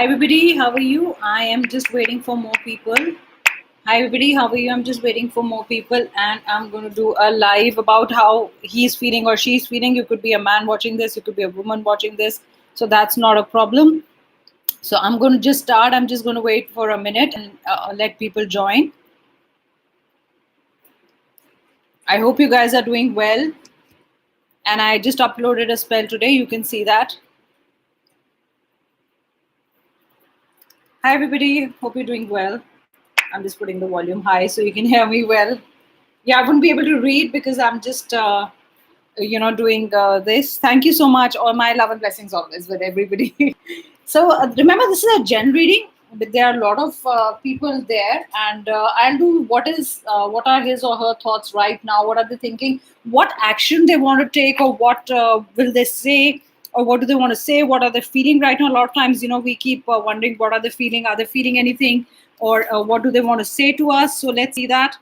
everybody, how are you? I am just waiting for more people. Hi everybody, how are you? I'm just waiting for more people and I'm going to do a live about how he's feeling or she's feeling. You could be a man watching this, you could be a woman watching this. So that's not a problem. So I'm going to just start. I'm just going to wait for a minute and let people join. I hope you guys are doing well. And I just uploaded a spell today. You can see that. Hi everybody, hope you're doing well. I'm just putting the volume high so you can hear me well. Yeah, I wouldn't be able to read because I'm just, doing this. Thank you so much. All my love and blessings always with everybody. So remember, this is a gen reading. But there are a lot of people there, and I'll do what are his or her thoughts right now. What are they thinking? What action they want to take, or what will they say, or what do they want to say? What are they feeling right now? A lot of times, we keep wondering what are they feeling? Are they feeling anything, or what do they want to say to us? So let's see that.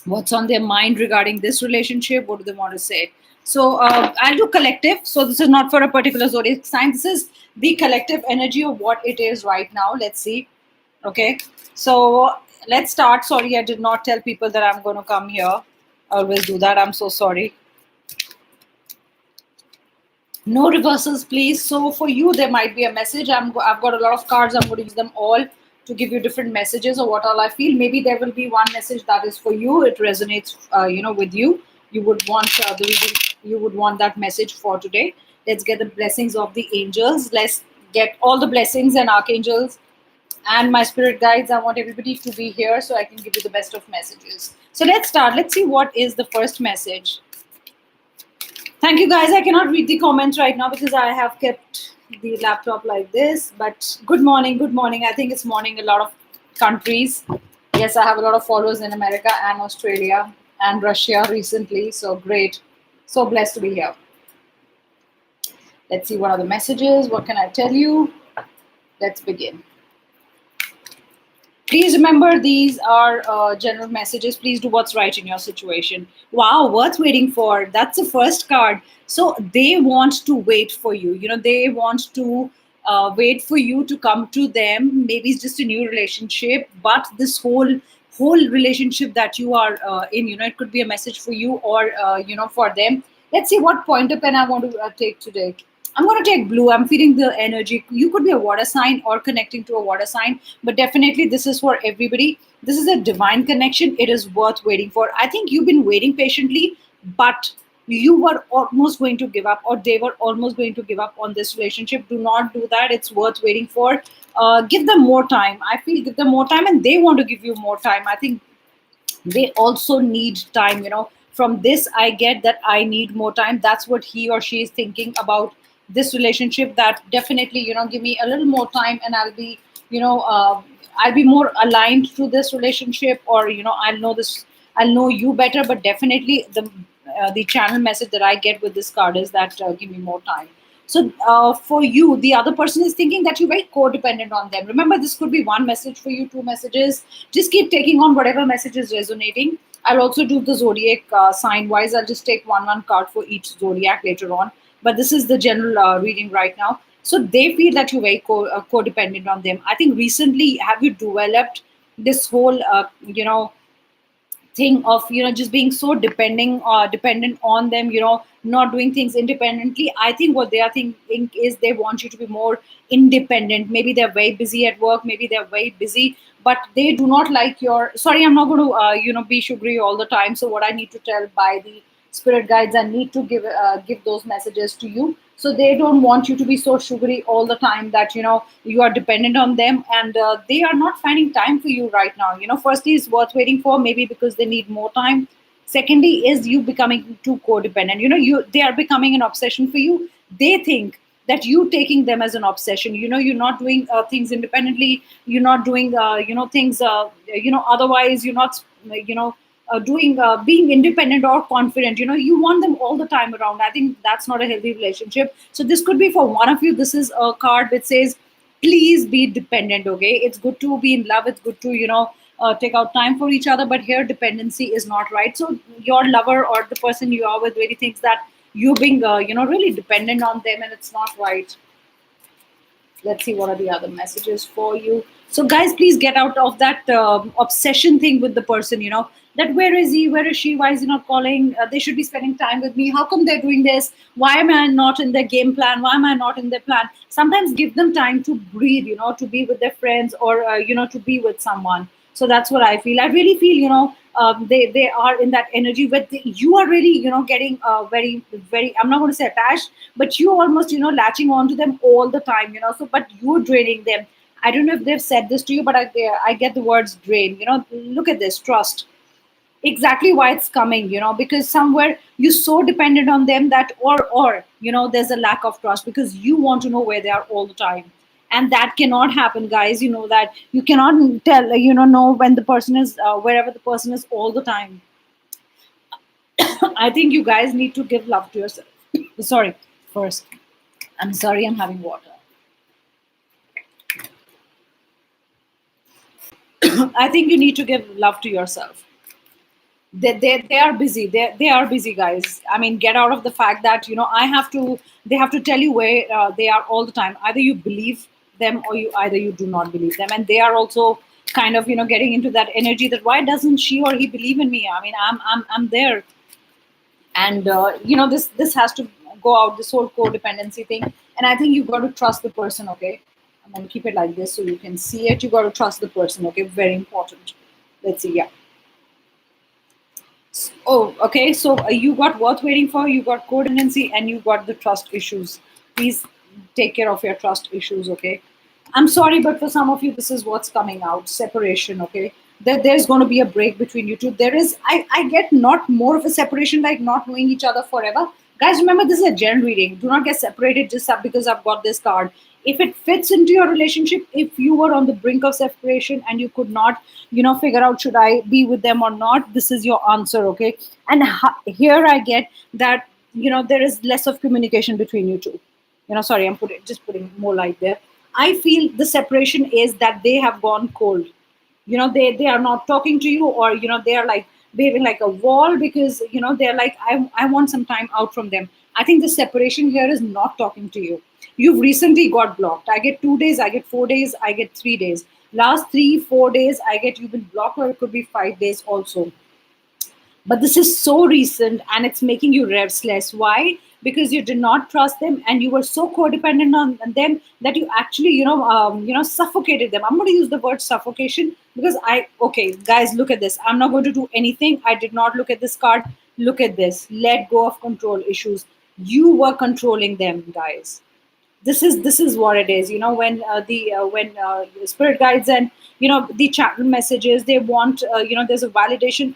What's on their mind regarding this relationship? What do they want to say? So I'll do collective. So this is not for a particular zodiac sign. This is the collective energy of what it is right now. Let's see. Okay. So let's start. Sorry, I did not tell people that I'm going to come here. I always do that. I'm so sorry. No reversals, please. So for you, there might be a message. I've got a lot of cards. I'm going to use them all to give you different messages or what all I feel. Maybe there will be one message that is for you. It resonates, with you. You would want the reading. You would want that message for today. Let's get the blessings of the angels. Let's get all the blessings and archangels and my spirit guides. I want everybody to be here so I can give you the best of messages. So let's start. Let's see what is the first message. Thank you guys. I cannot read the comments right now because I have kept the laptop like this. But good morning, good morning. I think it's morning in a lot of countries. Yes, I have a lot of followers in America and Australia and Russia recently. So great. So blessed to be here. Let's see what are the messages. What can I tell you? Let's begin. Please remember, these are general messages. Please do what's right in your situation. Wow, worth waiting for. That's the first card. So they want to wait for you. They want to wait for you to come to them. Maybe it's just a new relationship, but this whole relationship that you are in, it could be a message for you or for them. Let's see what pointer pen I want to take today. I'm going to take blue. I'm feeling the energy. You could be a water sign or connecting to a water sign, but definitely this is for everybody. This is a divine connection. It is worth waiting for. I think you've been waiting patiently, but you were almost going to give up, or they were almost going to give up on this relationship. Do not do that. It's worth waiting for. Give them more time. I feel give them more time, and they want to give you more time. I think they also need time. From this I get that I need more time. That's what he or she is thinking about this relationship, that definitely give me a little more time and I'll be I'll be more aligned to this relationship, or I'll know you better. But definitely the channel message that I get with this card is that give me more time. So for you, the other person is thinking that you're very codependent on them. Remember, this could be one message for you, two messages. Just keep taking on whatever message is resonating. I'll also do the zodiac sign wise. I'll just take one card for each zodiac later on. But this is the general reading right now. So they feel that you're very codependent on them. I think recently, have you developed this whole, thing of just being so dependent on them, not doing things independently? I think what they are thinking is they want you to be more independent. Maybe they're very busy at work, maybe they're very busy, but they do not like your, sorry, I'm not going to be sugary all the time. So what I need to tell by the spirit guides, I need to give those messages to you. So they don't want you to be so sugary all the time that you are dependent on them, and they are not finding time for you right now. Firstly, it's worth waiting for, maybe because they need more time. Secondly, is you becoming too codependent. They are becoming an obsession for you. They think that you taking them as an obsession. You're not doing things independently. You're not doing things otherwise. You're not doing being independent or confident. You want them all the time around. I think that's not a healthy relationship. So this could be for one of you. This is a card which says, please be dependent. Okay, it's good to be in love, it's good to take out time for each other, but here dependency is not right. So your lover or the person you are with really thinks that you being really dependent on them, and it's not right. Let's see what are the other messages for you. So guys, please get out of that obsession thing with the person, that where is he, where is she, why is he not calling, they should be spending time with me, how come they're doing this, why am I not in their game plan, why am I not in their plan. Sometimes give them time to breathe, to be with their friends, or to be with someone. So that's what I feel. I really feel, they are in that energy where you are really, getting very, very, I'm not going to say attached, but you almost, latching on to them all the time, so but you're draining them. I don't know if they've said this to you, but I get the words drain. Look at this trust. Exactly why it's coming, because somewhere you're so dependent on them that, or there's a lack of trust because you want to know where they are all the time. And that cannot happen, guys. You know that you cannot tell, know when the person is, wherever the person is all the time. I think you guys need to give love to yourself. Sorry, first. I'm sorry, I'm having water. I think you need to give love to yourself. They are busy. They are busy, guys. I mean, get out of the fact that, they have to tell you where they are all the time. Either you believe them, or you do not believe them. And they are also kind of, getting into that energy that why doesn't she or he believe in me? I mean, I'm there. And this has to go out, this whole codependency thing. And I think you got to trust the person. Okay, I'm going to keep it like this so you can see it. You got to trust the person. Okay, very important. Let's see. Yeah. Oh, okay. So you got worth waiting for, you got codependency, and you got the trust issues. Please take care of your trust issues, okay? I'm sorry, but for some of you, this is what's coming out separation, okay? There's going to be a break between you two. I get not more of a separation, like not knowing each other forever. Guys, remember, this is a gen reading. Do not get separated just up because I've got this card. If it fits into your relationship, if you were on the brink of separation and you could not, figure out should I be with them or not, this is your answer, okay? And here I get that, there is less of communication between you two. Sorry, I'm putting more light there. I feel the separation is that they have gone cold. They are not talking to you, or they are like behaving like a wall, because they're like, I want some time out from them. I think the separation here is not talking to you. You've recently got blocked. I get 2 days, I get 4 days, I get 3 days. Last 3 4 days I get you've been blocked, or it could be 5 days also. But this is so recent and it's making you restless. Why? Because you did not trust them and you were so codependent on them that you actually, suffocated them. I'm going to use the word suffocation because okay, guys, look at this. I'm not going to do anything. I did not look at this card. Look at this. Let go of control issues. You were controlling them, guys. This is what it is. When spirit guides and the channel messages, they want, there's a validation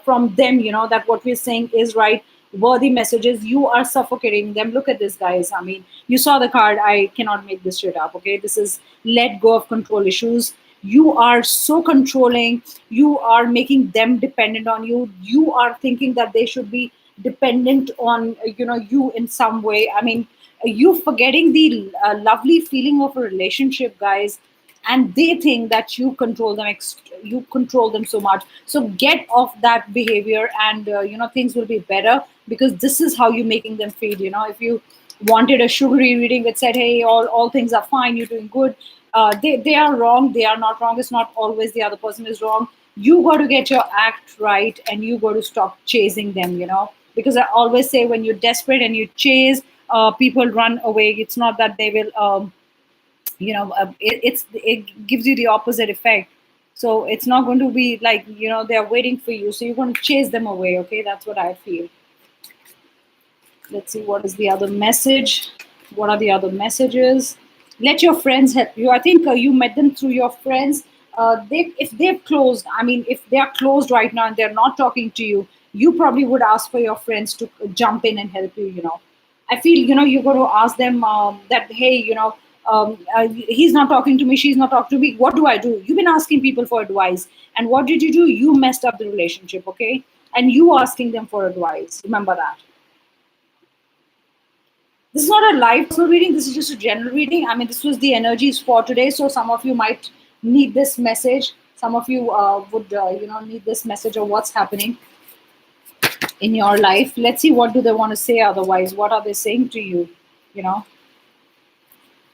from them, that what we're saying is right, worthy messages. You are suffocating them. Look at this, guys. I mean, you saw the card. I cannot make this shit up. Okay, this is let go of control issues. You are so controlling. You are making them dependent on you. You are thinking that they should be dependent on you in some way. I mean, you forgetting the lovely feeling of a relationship, guys. And they think that you control them, you control them so much. So get off that behavior, and things will be better, because this is how you're making them feel. If you wanted a sugary reading that said, hey, all things are fine, you're doing good, they are wrong. They are not wrong. It's not always the other person is wrong. You got to get your act right, and you got to stop chasing them. Because I always say, when you're desperate and you chase, people run away. It's not that they will it gives you the opposite effect. So it's not going to be like, they're waiting for you, so you're going to chase them away. Okay, that's what I feel. Let's see, what is the other message. What are the other messages? Let your friends help you. I think you met them through your friends. If they've closed, I mean, if they are closed right now and they're not talking to you, you probably would ask for your friends to jump in and help you. I feel, you got to ask them, that, hey, he's not talking to me, she's not talking to me, what do I do? You've been asking people for advice, and what did you do? You messed up the relationship. Okay, and you asking them for advice, remember that. This is not a live personal reading, this is just a general reading. I mean, this was the energies for today, so some of you might need this message. Some of you would need this message of what's happening in your life. Let's see, what do they want to say otherwise? What are they saying to you? you know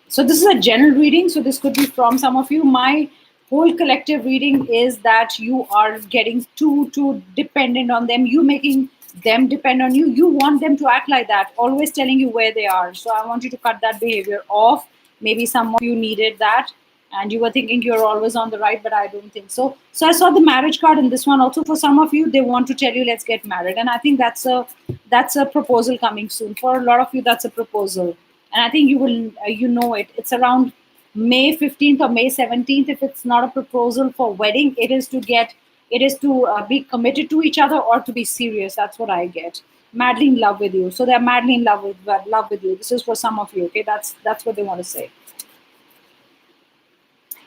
So this is a general reading, so this could be from some of you. My whole collective reading is that you are getting too dependent on them, you making them depend on you. You want them to act like that, always telling you where they are. So I want you to cut that behavior off. Maybe some of you needed that, and you were thinking you're always on the right, but I don't think so. So I saw the marriage card in this one also. For some of you, they want to tell you let's get married, and I think that's a proposal coming soon. For a lot of you, that's a proposal, and I think you will you know it. It's around May 15th or May 17th. If it's not a proposal for wedding, it is to be committed to each other or to be serious. That's what I get. Madly in love with you. So they're madly in love with you. This is for some of you. Okay, that's what they want to say.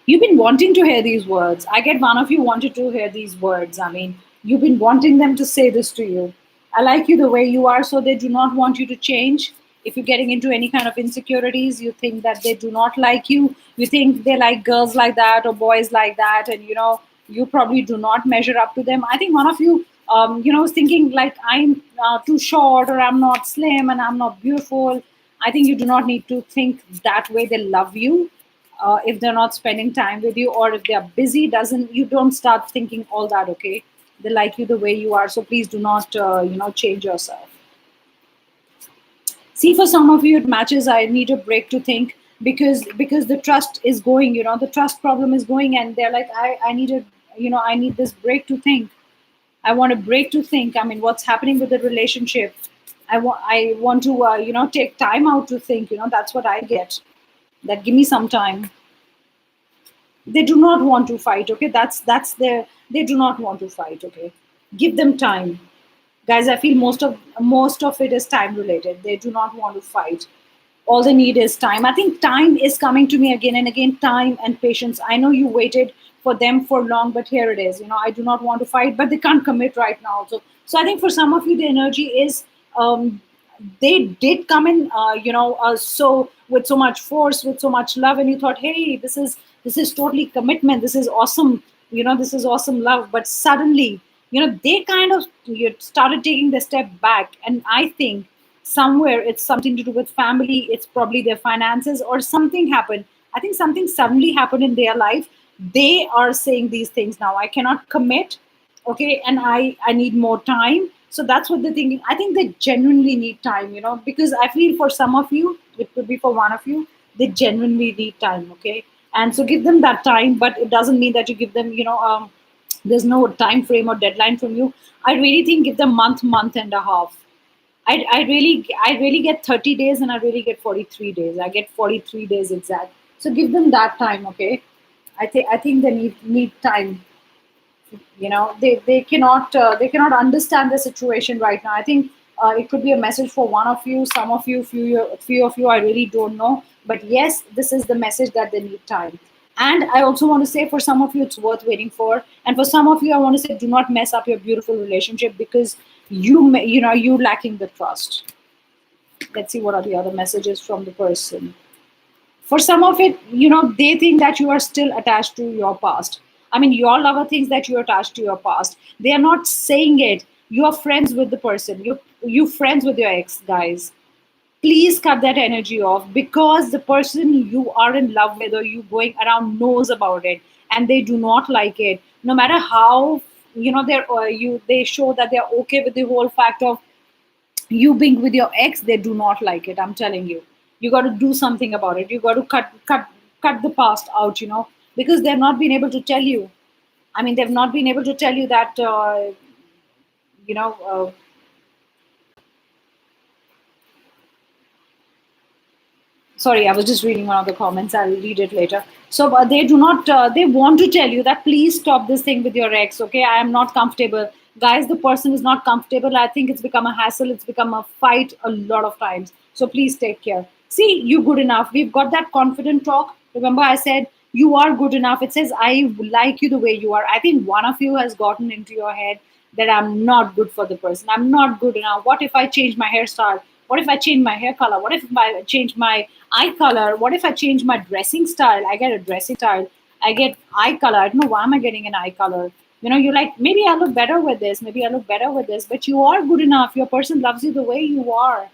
You've been wanting to hear these words. I get one of you wanted to hear these words. I mean, you've been wanting them to say this to you. I like you the way you are, so they do not want you to change. If you're getting into any kind of insecurities, you think that they do not like you think they like girls like that or boys like that, and you probably do not measure up to them. I think one of you, is thinking like I'm too short or I'm not slim and I'm not beautiful. I think you do not need to think that way. They love you. If they're not spending time with you or if they're busy, doesn't you don't start thinking all that. Okay, they like you the way you are, so please do not change yourself. See, for some of you it matches. I need a break to think, because the trust is going, the trust problem is going, and they're like, I need a I need this break to think. I want a break to think. I mean, what's happening with the relationship? I want to take time out to think. That's what I get. That give me some time. They do not want to fight. Okay, that's their. They do not want to fight. Okay, give them time, guys. I feel most of it is time related. They do not want to fight. All they need is time. I think time is coming to me again and again. Time and patience. I know you waited for them for long, but here it is. I do not want to fight, but they can't commit right now. So I think for some of you, the energy is they did come in, so with so much force, with so much love, and you thought, hey, this is totally commitment. This is awesome. This is awesome love. But suddenly, they kind of started taking the step back, and I think somewhere it's something to do with family. It's probably their finances or something happened. I think something suddenly happened in their life. They are saying these things now. I cannot commit, okay, and I need more time. So that's what they're thinking. I think they genuinely need time, because I feel for some of you, it could be for one of you, they genuinely need time. Okay, and so give them that time, but it doesn't mean that you give them, there's no time frame or deadline from you. I really think give them month and a half. I really get 30 days, and I really get 43 days. I get 43 days exact. So give them that time. Okay, I think they need time. They cannot understand the situation right now. I think it could be a message for one of you, some of you, few of you. I really don't know, but yes, this is the message that they need time. And I also want to say, for some of you it's worth waiting for, and for some of you I want to say, do not mess up your beautiful relationship, because you lacking the trust. Let's see what are the other messages from the person. For some of it, they think that you are still attached to your past. I mean, your lover thinks that you're attached to your past. They are not saying it. You are friends with the person. You friends with your ex, guys. Please cut that energy off, because the person you are in love with or you going around knows about it, and they do not like it. No matter how they show that they're okay with the whole fact of you being with your ex, they do not like it. I'm telling you, you got to do something about it. You got to cut the past out, because they've not been able to tell you. I mean, they've not been able to tell you that you know uh, sorry, I was just reading one of the comments. I'll read it later. So they do not they want to tell you that please stop this thing with your ex. Okay, I am not comfortable. Guys, the person is not comfortable. I think it's become a hassle. It's become a fight a lot of times. So please take care. See, you good enough. We've got that confident talk. Remember I said you are good enough. It says I like you the way you are. I think one of you has gotten into your head that I'm not good for the person. I'm not good enough. What if I change my hairstyle? What if I change my hair color? What if I change my eye color? What if I change my dressing style? I get a dressing style. I get eye color. I don't know why am I getting an eye color. You're like, maybe I look better with this. Maybe I look better with this. But you are good enough. Your person loves you the way you are.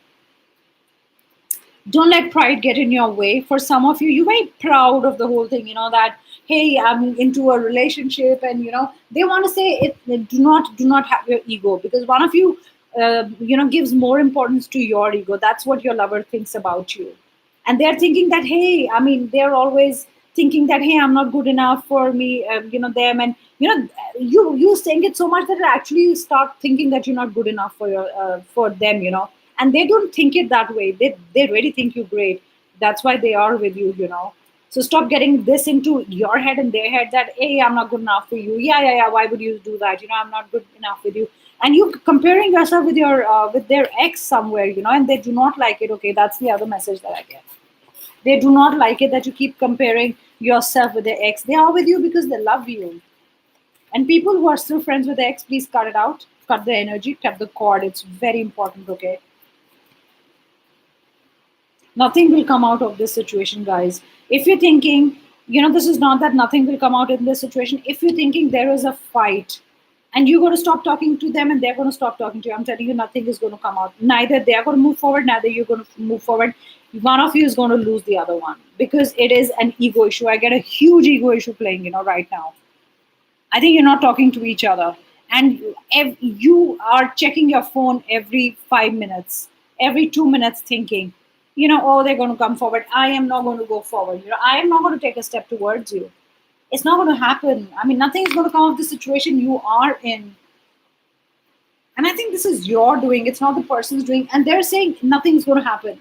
Don't let pride get in your way. For some of you, you're very proud of the whole thing, that hey, I'm into a relationship, and they want to say it. Do not have your ego, because one of you gives more importance to your ego. That's what your lover thinks about you. And they're thinking that hey, they're always thinking that hey, I'm not good enough for me, them. And you saying it so much that they actually start thinking that you're not good enough for them. And they don't think it that way. They really think you're great. That's why they are with you. So stop getting this into your head and their head that hey, I'm not good enough for you. Yeah, yeah, yeah, why would you do that? I'm not good enough with you. And you comparing yourself with your with their ex somewhere, and they do not like it. Okay, that's the other message that I get. They do not like it that you keep comparing yourself with their ex. They are with you because they love you. And people who are still friends with their ex, please cut it out. Cut the energy, cut the cord. It's very important, okay? Nothing will come out of this situation, guys. If you're thinking, this is not that nothing will come out in this situation. If you're thinking there is a fight and you're going to stop talking to them and they're going to stop talking to you, I'm telling you, nothing is going to come out. Neither they're going to move forward, neither you're going to move forward. One of you is going to lose the other one, because it is an ego issue. I get a huge ego issue playing, right now. I think you're not talking to each other. And you are checking your phone every 5 minutes, every 2 minutes, thinking, oh, they're going to come forward. I am not going to go forward. I am not going to take a step towards you. It's not going to happen. Nothing is going to come of the situation you are in. And I think this is your doing. It's not the person's doing. And they're saying nothing's going to happen.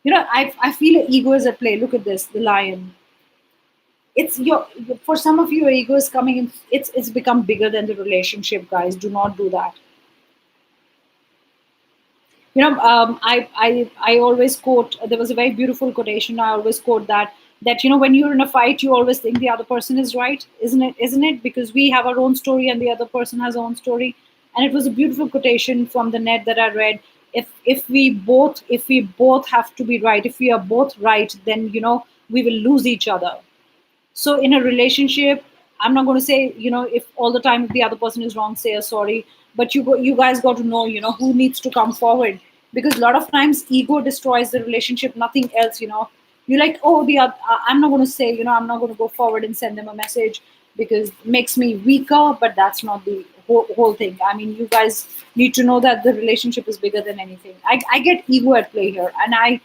I feel an ego is at play. Look at this, the lion. It's for some of you, your ego is coming in. It's become bigger than the relationship, guys. Do not do that. I always quote. There was a very beautiful quotation. I always quote that when you're in a fight, you always think the other person is right, isn't it? Isn't it? Because we have our own story and the other person has their own story. And it was a beautiful quotation from the net that I read. If we both have to be right, if we are both right, then we will lose each other. So in a relationship, I'm not going to say if all the time the other person is wrong, say a sorry. But you guys got to know who needs to come forward, because a lot of times ego destroys the relationship, nothing else. You're like, oh, I'm not going to say, I'm not going to go forward and send them a message because it makes me weaker. But that's not the whole thing. You guys need to know that the relationship is bigger than anything. I get ego at play here, and I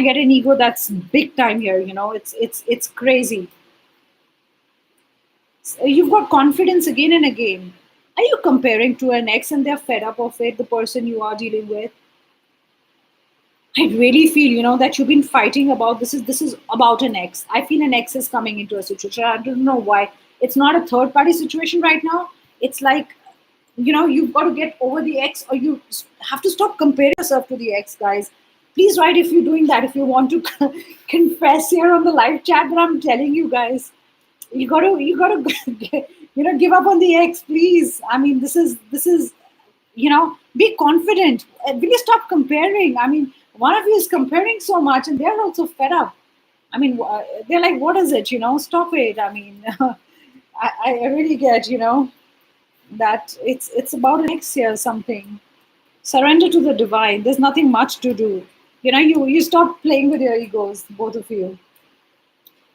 get an ego that's big time here. It's crazy. You've got confidence again and again. Are you comparing to an ex and they're fed up of it, the person you are dealing with? I really feel, that you've been fighting about this is about an ex. I feel an ex is coming into a situation. I don't know why. It's not a third party situation right now. It's like, you've got to get over the ex, or you have to stop comparing yourself to the ex, guys. Please write if you're doing that, if you want to confess here on the live chat. But I'm telling you guys, you gotta give up on the ex, please. This is be confident. Will you stop comparing? One of you is comparing so much and they're also fed up. They're like, what is it? Stop it. I really get that it's about an ex here, something. Surrender to the divine. There's nothing much to do. You stop playing with your egos, both of you.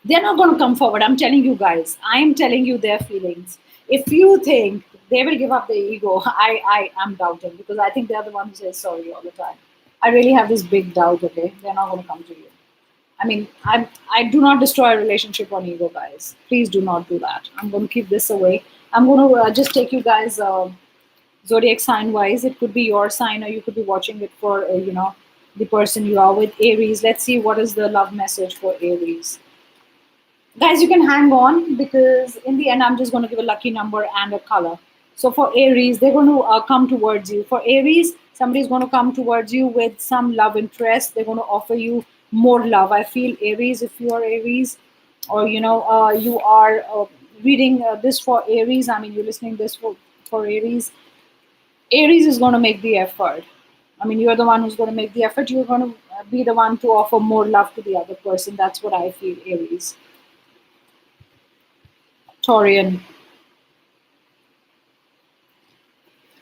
They're not going to come forward. I'm telling you guys. I am telling you their feelings. If you think they will give up their ego, I am doubting, because I think they're the one who says sorry all the time. I really have this big doubt. Okay, they're not going to come to you. I do not destroy a relationship on ego, guys. Please do not do that. I'm going to keep this away. I'm going to just take you guys zodiac sign wise. It could be your sign, or you could be watching it for the person you are with. Aries. Let's see what is the love message for Aries. Guys, you can hang on, because in the end I'm just going to give a lucky number and a color. So for Aries, they're going to come towards you. For Aries, somebody's going to come towards you with some love interest. They're going to offer you more love. I feel Aries, if you are Aries, or you are reading this for Aries, you're listening this for Aries. Aries is going to make the effort. You're the one who's going to make the effort. You're going to be the one to offer more love to the other person. That's what I feel, Aries. Taurian.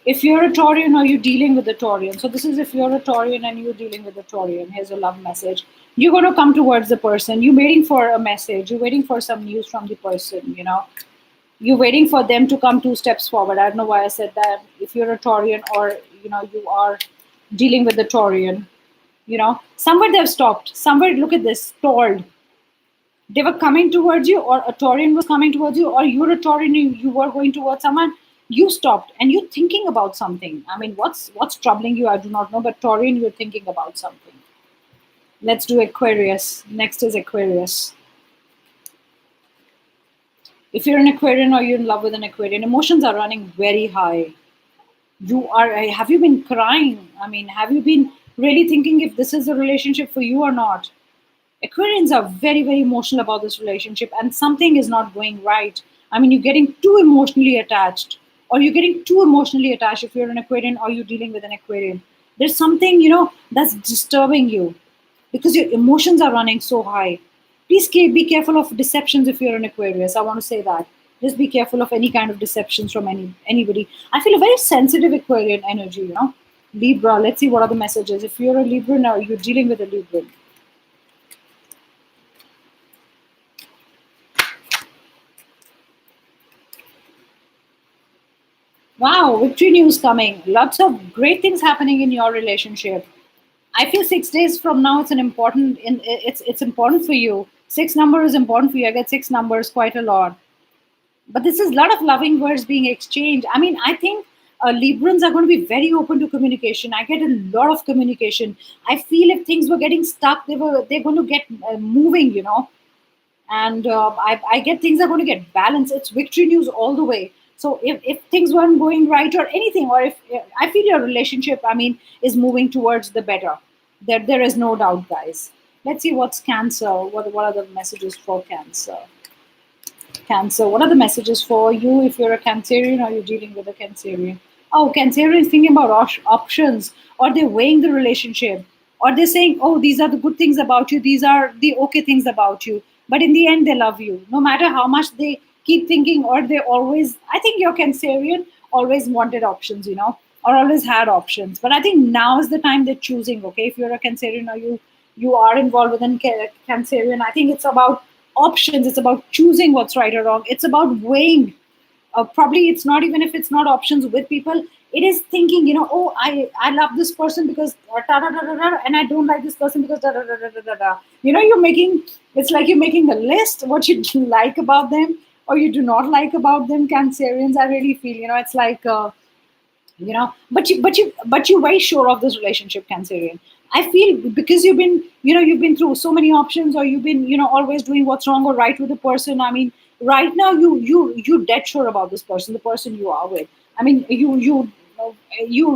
If you're a Taurian or you're dealing with a Taurian, so this is if you're a Taurian and you're dealing with a Taurian, here's a love message. You're going to come towards the person. You're waiting for a message. You're waiting for some news from the person, You're waiting for them to come two steps forward. I don't know why I said that. If you're a Taurian or, you are dealing with the Taurian, somewhere they've stopped. Somewhere, look at this, stalled. They were coming towards you, or a Taurian was coming towards you, or you're a Taurian, you were going towards someone, you stopped and you're thinking about something. I mean, what's troubling you? I do not know, but Taurian, you're thinking about something. Let's do Aquarius. Next is Aquarius. If you're an Aquarian or you're in love with an Aquarian, emotions are running very high. Have you been crying? I mean, have you been really thinking if this is a relationship for you or not? Aquarians are very, very emotional about this relationship, and something is not going right. I mean, you're getting too emotionally attached, or you're getting too emotionally attached if you're an Aquarian or you're dealing with an Aquarian. There's something, that's disturbing you because your emotions are running so high. Please be careful of deceptions if you're an Aquarius. I want to say that. Just be careful of any kind of deceptions from anybody. I feel a very sensitive Aquarian energy. Libra, let's see what are the messages. If you're a Libra now, you're dealing with a Libra. Wow, victory news coming. Lots of great things happening in your relationship. I feel 6 days from now it's important for you. Six number is important for you. I get six numbers quite a lot. But this is a lot of loving words being exchanged. I mean, I think Librans are going to be very open to communication. I get a lot of communication. I feel if things were getting stuck, they're going to get moving. And I get things are going to get balanced. It's victory news all the way. So if things weren't going right or anything, or if I feel your relationship, I mean, is moving towards the better. There is no doubt, guys. Let's see what's Cancer. What are the messages for Cancer? Cancer. What are the messages for you if you're a Cancerian or you're dealing with a Cancerian? Oh, Cancerian is thinking about options, or they're weighing the relationship, or they're saying, oh, these are the good things about you, these are the okay things about you. But in the end, they love you. No matter how much they keep thinking, or they always, I think your Cancerian always wanted options, or always had options. But I think now is the time they're choosing, okay? If you're a Cancerian or you are involved with a Cancerian, I think it's about options. It's about choosing what's right or wrong. It's about weighing. Probably it's not even if it's not options with people. It is thinking, oh, I love this person because da, da, da, da, da, and I don't like this person because da, da, da, da, da, da, da. It's like you're making a list what you do like about them or you do not like about them. Cancerians, I really feel, it's like but you're very sure of this relationship, Cancerian. I feel because you've been through so many options, or you've been always doing what's wrong or right with the person. I mean, right now you dead sure about this person, the person you are with. I mean, you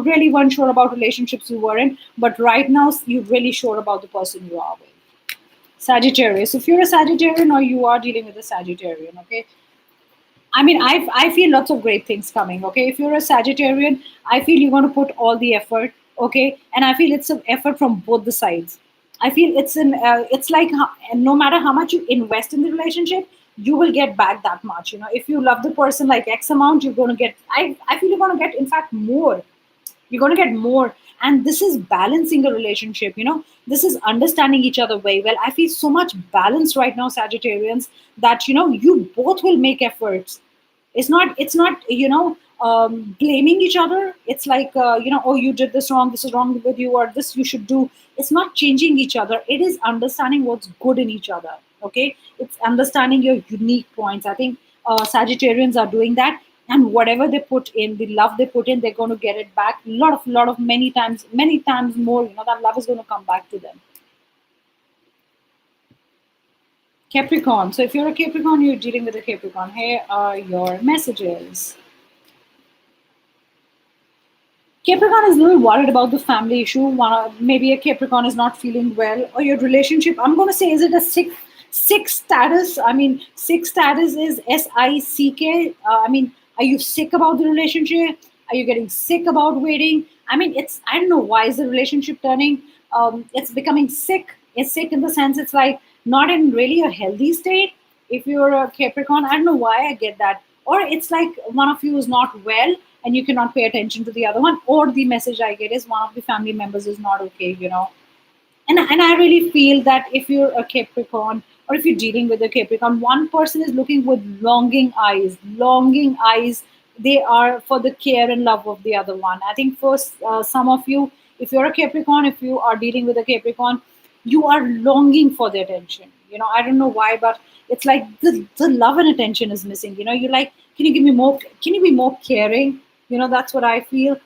really weren't sure about relationships you were in, but right now you're really sure about the person you are with. Sagittarius, if you're a Sagittarian or you are dealing with a Sagittarian, okay, I mean, I feel lots of great things coming. Okay, if you're a Sagittarian, I feel you're going to put all the effort. Okay, and I feel it's an effort from both the sides. I feel it's like no matter how much you invest in the relationship, you will get back that much. If you love the person like X amount, you're going to get. I feel you're going to get, in fact, more. You're going to get more. And this is balancing a relationship. This is understanding each other very well. I feel so much balance right now, Sagittarians, that you both will make efforts. It's not blaming each other. It's like oh, you did this wrong, this is wrong with you, or this you should do. It's not changing each other. It is understanding what's good in each other. Okay, it's understanding your unique points. I think Sagittarians are doing that, and whatever they put in, the love they put in, they're going to get it back lot of many times more. That love is going to come back to them. Capricorn. So if you're a Capricorn, you're dealing with a Capricorn. Here are your messages. Capricorn is a little worried about the family issue. Maybe a Capricorn is not feeling well, or your relationship. I'm going to say, is it a sick status? I mean, sick status is SICK. I mean, are you sick about the relationship? Are you getting sick about waiting? I mean, I don't know why is the relationship turning. It's becoming sick. It's sick in the sense it's like not in really a healthy state. If you're a Capricorn, I don't know why I get that. Or it's like one of you is not well, and you cannot pay attention to the other one, or the message I get is one of the family members is not okay, and I really feel that if you're a Capricorn, or if you're dealing with a Capricorn, one person is looking with longing eyes. They are for the care and love of the other one. I think for some of you, if you're a Capricorn, if you are dealing with a Capricorn, you are longing for the attention. I don't know why, but it's like the love and attention is missing. You're like, can you give me more? Can you be more caring? That's what I feel.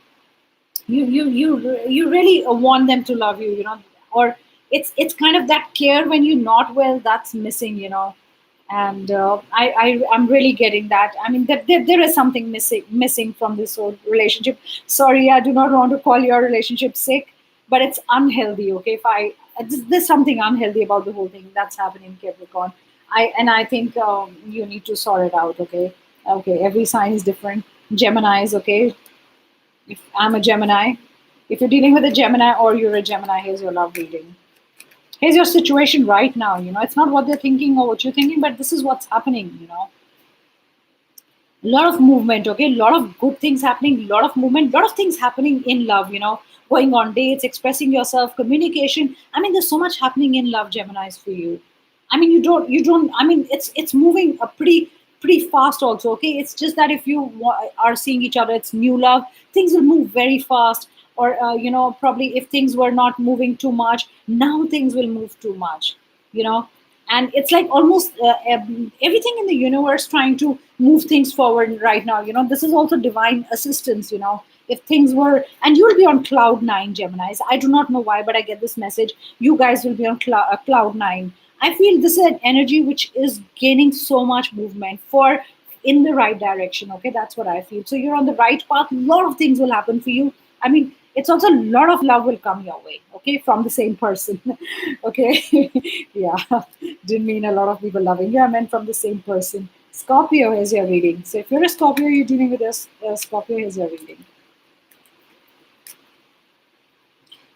You really want them to love you, or it's kind of that care when you're not well, that's missing. And I'm really getting that. I mean, there is something missing from this whole relationship. Sorry, I do not want to call your relationship sick, but it's unhealthy. Okay, if there's something unhealthy about the whole thing that's happening, Capricorn. I think you need to sort it out. Okay, every sign is different. Gemini is okay. If I'm a Gemini, if you're dealing with a Gemini or you're a Gemini, here's your love reading. Here's your situation right now. It's not what they're thinking or what you're thinking, but this is what's happening. A lot of movement, okay? A lot of good things happening, a lot of movement, a lot of things happening in love, going on dates, expressing yourself, communication. I mean, there's so much happening in love, Geminis, for you. I mean, you don't. I mean, it's moving a pretty fast also. Okay, it's just that if you are seeing each other, it's new love. Things will move very fast, or probably if things were not moving too much, now things will move too much. You know, and it's like almost everything in the universe trying to move things forward right now. This is also divine assistance. If things were, and you'll be on cloud nine, Geminis. I do not know why, but I get this message. You guys will be on cloud nine. I feel this is an energy which is gaining so much movement for in the right direction. Okay, that's what I feel. So you're on the right path. A lot of things will happen for you. I mean, it's also a lot of love will come your way. Okay, from the same person. Okay, yeah, didn't mean a lot of people loving you. I meant from the same person. Scorpio, here's your reading. So if you're a Scorpio, you're dealing with a Scorpio, here's your reading.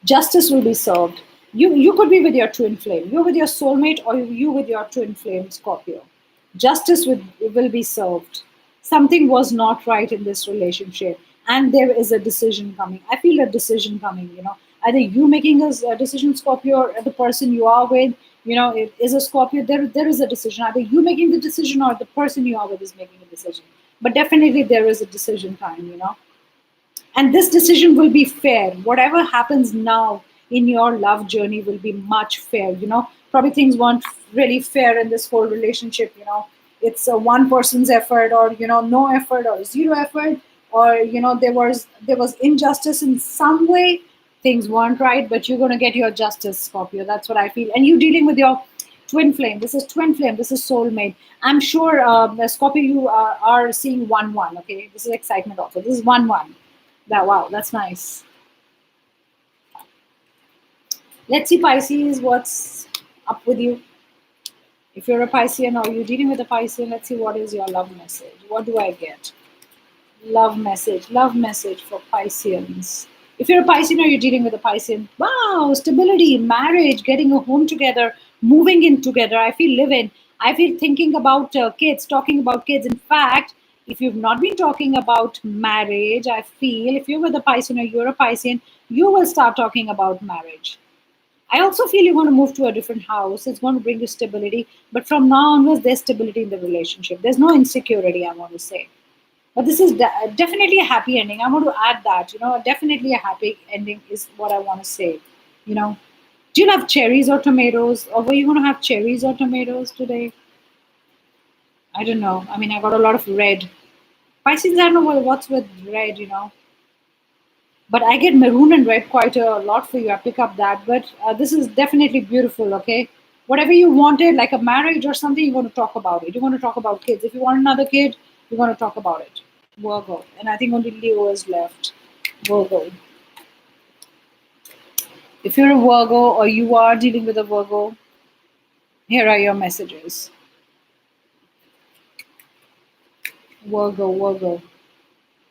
Justice will be served. You could be with your twin flame. You're with your soulmate, or you with your twin flame, Scorpio. Justice will be served. Something was not right in this relationship, and there is a decision coming. I feel a decision coming. Either you making a decision, Scorpio, or the person you are with, it is a Scorpio. There is a decision. Either you making the decision, or the person you are with is making a decision. But definitely there is a decision time. And this decision will be fair. Whatever happens now in your love journey will be much fair. Probably things weren't really fair in this whole relationship. It's one person's effort, or no effort, or zero effort, or there was injustice in some way. Things weren't right, but you're going to get your justice, Scorpio. That's what I feel. And you dealing with your twin flame. This is twin flame. This is soulmate. I'm sure, Scorpio, you are seeing 1-1. Okay, this is excitement also. This is 1-1. Wow, that's nice. Let's see, Pisces, what's up with you? If you're a Piscean or you're dealing with a Piscean, let's see what is your love message. What do I get? Love message for Pisceans. If you're a Piscean or you're dealing with a Piscean, wow, stability, marriage, getting a home together, moving in together. I feel living. I feel thinking about kids, talking about kids. In fact, if you've not been talking about marriage, I feel if you're with a Piscean or you're a Piscean, you will start talking about marriage. I also feel you're going to move to a different house. It's going to bring you stability. But from now onwards, there's stability in the relationship. There's no insecurity, I want to say. But this is definitely a happy ending. I want to add that, definitely a happy ending is what I want to say. Do you have cherries or tomatoes? Or were you going to have cherries or tomatoes today? I don't know. I mean, I got a lot of red. Pisces, I don't know what's with red, But I get maroon and red quite a lot for you. I pick up that. But this is definitely beautiful, okay? Whatever you wanted, like a marriage or something, you're going to talk about it. You're going to talk about kids. If you want another kid, you're going to talk about it. Virgo. And I think only Leo is left. Virgo. If you're a Virgo or you are dealing with a Virgo, here are your messages. Virgo.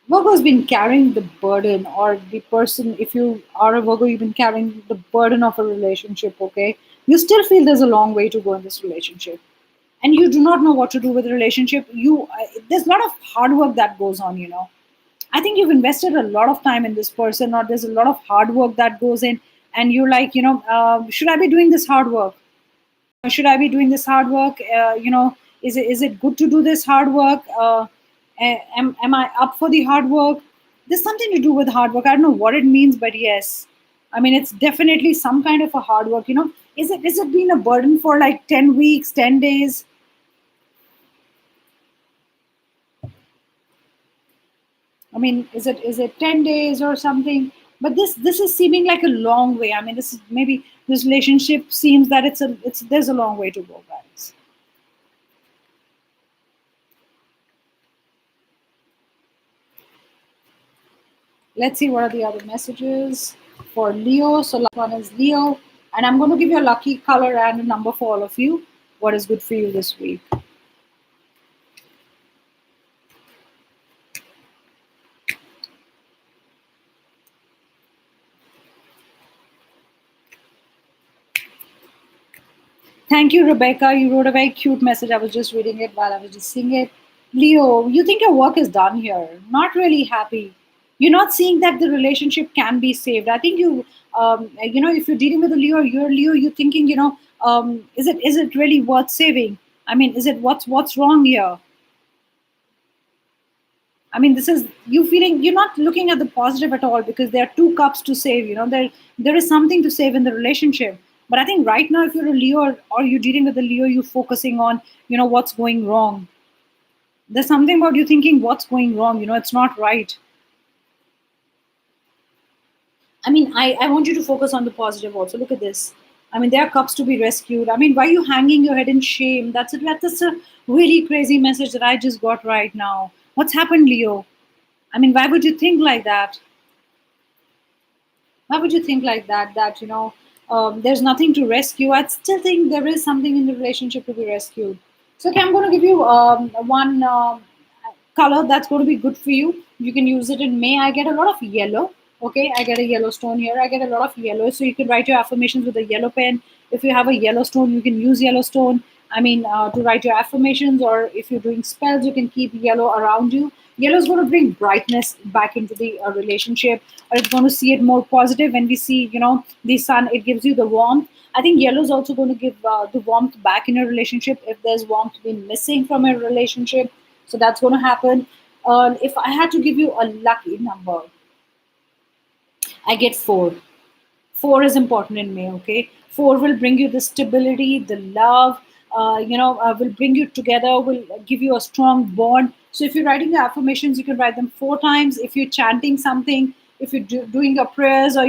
Virgo has been carrying the burden, or the person, if you are a Virgo, you've been carrying the burden of a relationship, okay? You still feel there's a long way to go in this relationship. And you do not know what to do with the relationship. There's a lot of hard work that goes on, I think you've invested a lot of time in this person, or there's a lot of hard work that goes in, and you're like, should I be doing this hard work? Should I be doing this hard work? Is it good to do this hard work? Am I up for the hard work? There's something to do with hard work. I don't know what it means, but yes, I mean it's definitely some kind of a hard work. Is it been a burden for like 10 weeks, 10 days? I mean, is it 10 days or something? But this is seeming like a long way. I mean, this is maybe this relationship seems that it's there's a long way to go, guys. Let's see what are the other messages for Leo. So last one is Leo, and I'm going to give you a lucky color and a number for all of you. What is good for you this week? Thank you, Rebecca. You wrote a very cute message. I was just reading it while I was just seeing it. Leo, you think your work is done here. Not really happy. You're not seeing that the relationship can be saved. I think if you're dealing with a Leo, you're Leo. You're thinking, is it really worth saving? I mean, is it what's wrong here? I mean, this is you feeling you're not looking at the positive at all because there are two cups to save. There is something to save in the relationship. But I think right now, if you're a Leo or you're dealing with a Leo, you're focusing on what's going wrong. There's something about you thinking what's going wrong. It's not right. I mean, I want you to focus on the positive also. Look at this. I mean, there are cups to be rescued. I mean, why are you hanging your head in shame? That's a really crazy message that I just got right now. What's happened, Leo? I mean, why would you think like that? Why would you think like that? There's nothing to rescue. I still think there is something in the relationship to be rescued. So, okay, I'm going to give you one color that's going to be good for you. You can use it in May. I get a lot of yellow. Okay, I get a yellow stone here. I get a lot of yellow. So you can write your affirmations with a yellow pen. If you have a yellow stone, you can use yellow stone. I mean, to write your affirmations, or if you're doing spells, you can keep yellow around you. Yellow is going to bring brightness back into the relationship, or it's going to see it more positive. When we see, the sun, it gives you the warmth. I think yellow is also going to give the warmth back in a relationship if there's warmth been missing from a relationship. So that's going to happen. If I had to give you a lucky number, I get 4. 4 is important in May, okay? 4 will bring you the stability, the love, will bring you together, will give you a strong bond. So if you're writing your affirmations, you can write them 4 times. If you're chanting something, if you're doing your prayers, or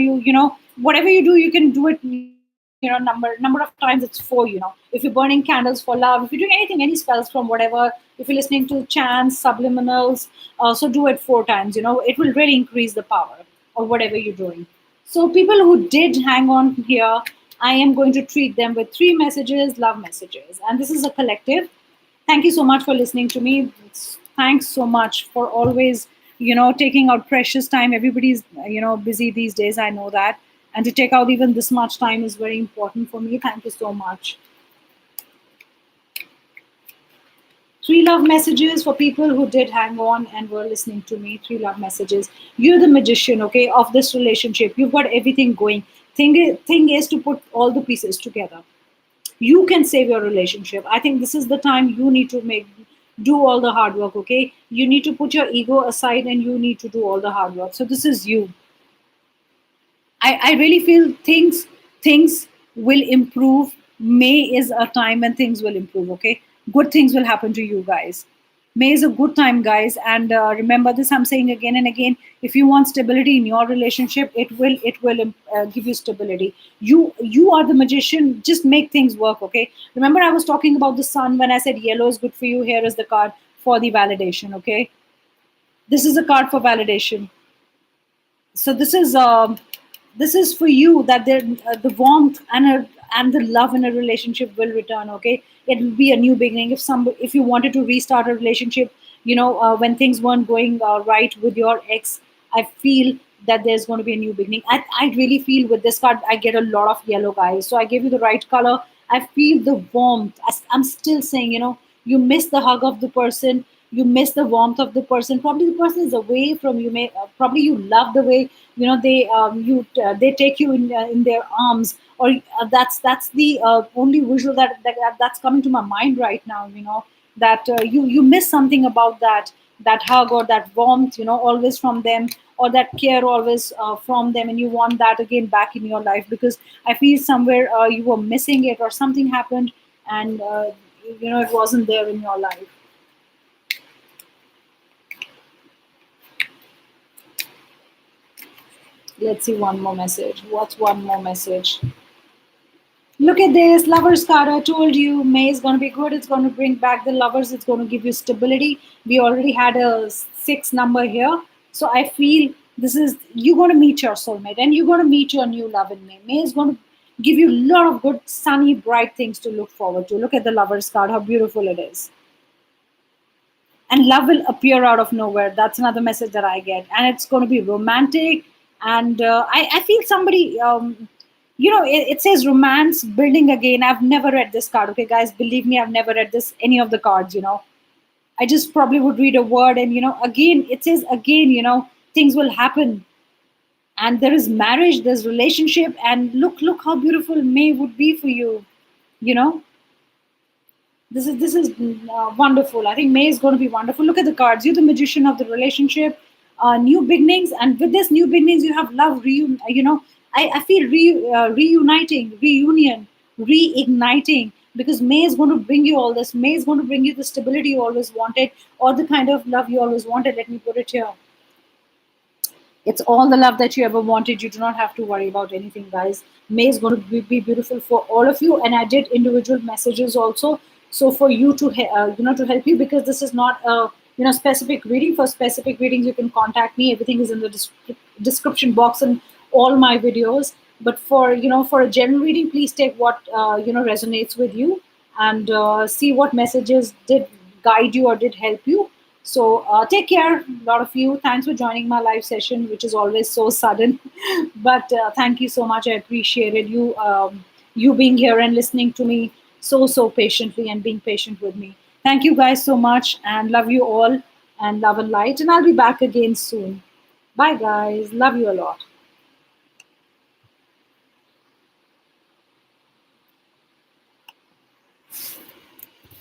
whatever you do, you can do it, number of times it's 4. If you're burning candles for love, if you're doing anything, any spells from whatever, if you're listening to chants, subliminals, so do it 4 times. It will really increase the power of whatever you're doing. So, people who did hang on here, I am going to treat them with 3 messages, love messages. And this is a collective. Thank you so much for listening to me. Thanks so much for always, taking out precious time. Everybody's, busy these days. I know that. And to take out even this much time is very important for me. Thank you so much. 3 love messages for people who did hang on and were listening to me. 3 love messages. You're the magician, okay, of this relationship. You've got everything going. Thing is to put all the pieces together. You can save your relationship. I think this is the time you need to do all the hard work, okay? You need to put your ego aside and you need to do all the hard work. So this is you. I really feel things will improve. May is a time when things will improve. Okay, good things will happen to you guys. May is a good time, guys, and remember this. I'm saying again and again. If you want stability in your relationship, it will give you stability. You are the magician. Just make things work. Okay. Remember, I was talking about the sun when I said yellow is good for you. Here is the card for the validation. Okay, this is a card for validation. So this is for you, that the warmth and the love in a relationship will return. Okay, it will be a new beginning. If you wanted to restart a relationship, when things weren't going right with your ex, I feel that there's going to be a new beginning. I really feel with this card I get a lot of yellow, guys, so I gave you the right color. I feel the warmth. I'm still saying, you miss the hug of the person. you miss the warmth of the person. Probably the person is away from you. May probably you love the way, they take you in their arms. Or that's the only visual that's coming to my mind right now. That you miss something about that hug or that warmth, always from them, or that care always from them, and you want that again back in your life, because I feel somewhere you were missing it, or something happened, and it wasn't there in your life. Let's see one more message. What's one more message? Look at this, lovers card. I told you, May is going to be good. It's going to bring back the lovers. It's going to give you stability. We already had a six number here. So I feel this is, you're going to meet your soulmate, and you're going to meet your new love in May. May is going to give you a lot of good, sunny, bright things to look forward to. Look at the lovers card, how beautiful it is. And love will appear out of nowhere. That's another message that I get, and it's going to be romantic. And I feel somebody, it says romance building again. I've never read this card. Okay, guys, believe me, I've never read this any of the cards. I just probably would read a word, and again it says again, things will happen, and there is marriage, there's relationship, and look how beautiful May would be for you. You know, this is wonderful. I think May is going to be wonderful. Look at the cards. You're the magician of the relationship, new beginnings, and with this new beginnings, you have love. I feel reuniting, reunion, reigniting, because May is going to bring you all this. May is going to bring you the stability you always wanted, or the kind of love you always wanted. Let me put it here. It's all the love that you ever wanted. You do not have to worry about anything, guys. May is going to be beautiful for all of you. And I did individual messages also. So for you to, to help you, because this is not a, specific reading. For specific readings, you can contact me. Everything is in the description box and all my videos. But for a general reading, please take what, resonates with you, and see what messages did guide you or did help you. So take care, a lot of you. Thanks for joining my live session, which is always so sudden. But thank you so much. I appreciated you being here and listening to me so patiently, and being patient with me. Thank you guys so much, and love you all, and love and light. And I'll be back again soon. Bye, guys. Love you a lot.